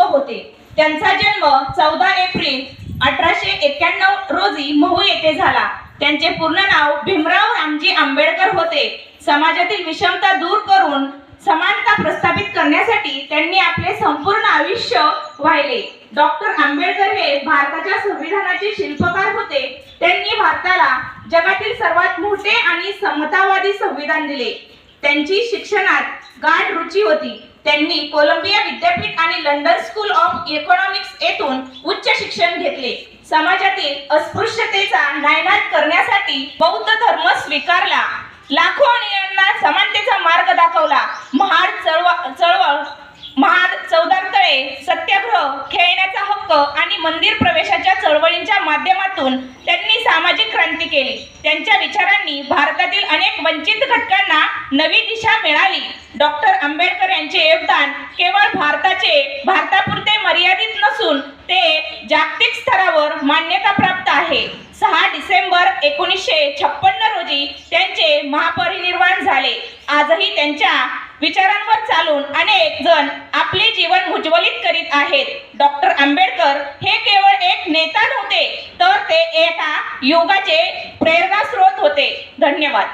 होते. त्यांचा जन्म 14 एप्रिल 1891 रोजी महू येथे झाला. त्यांचे पूर्ण नाव भीमराव रामजी आंबेडकर होते. समाजातील विषमता दूर करून समानता प्रस्थापित करण्यासाठी त्यांनी आपले संपूर्ण आयुष्य वाहिले. डॉक्टर आंबेडकर हे भारताच्या संविधानाचे शिल्पकार होते. त्यांनी भारताला जगातील सर्वात मोठे आणि समतावादी संविधान दिले. त्यांची शिक्षणात गाढ रुची होती. त्यांनी कोलंबिया विद्यापीठ आणि लंडन स्कूल ऑफ इकॉनॉमिक्स येथून उच्च शिक्षण घेतले. समाजातील अस्पृश्यतेचा नायनाट करण्यासाठी बौद्ध धर्म स्वीकारला. लाखो अनुयायांना समानतेचा मार्ग दाखवला. महाड चौदार सत्याग्रह, खेळण्याचा हक्क आणि मंदिर प्रवेशाच्या चळवळींच्या माध्यमातून त्यांनी सामाजिक क्रांती केली. त्यांच्या विचारांनी भारतातील अनेक वंचित घटकांना नवी दिशा मिळाली. डॉक्टर आंबेडकर यांचे योगदान केवळ भारतापुरते मर्यादित नसून ते जागतिक स्तरावर मान्यता प्राप्त आहे. 6 डिसेंबर 1956 रोजी त्यांचे महापरिनिर्वाण झाले. आजही त्यांच्या विचारांवर चालून अनेक जण आपले जीवन उज्ज्वलित करीत आहेत. डॉक्टर आंबेडकर हे केवळ एक नेता नव्हते, तर ते एका युगाचे प्रेरणास्रोत होते. धन्यवाद.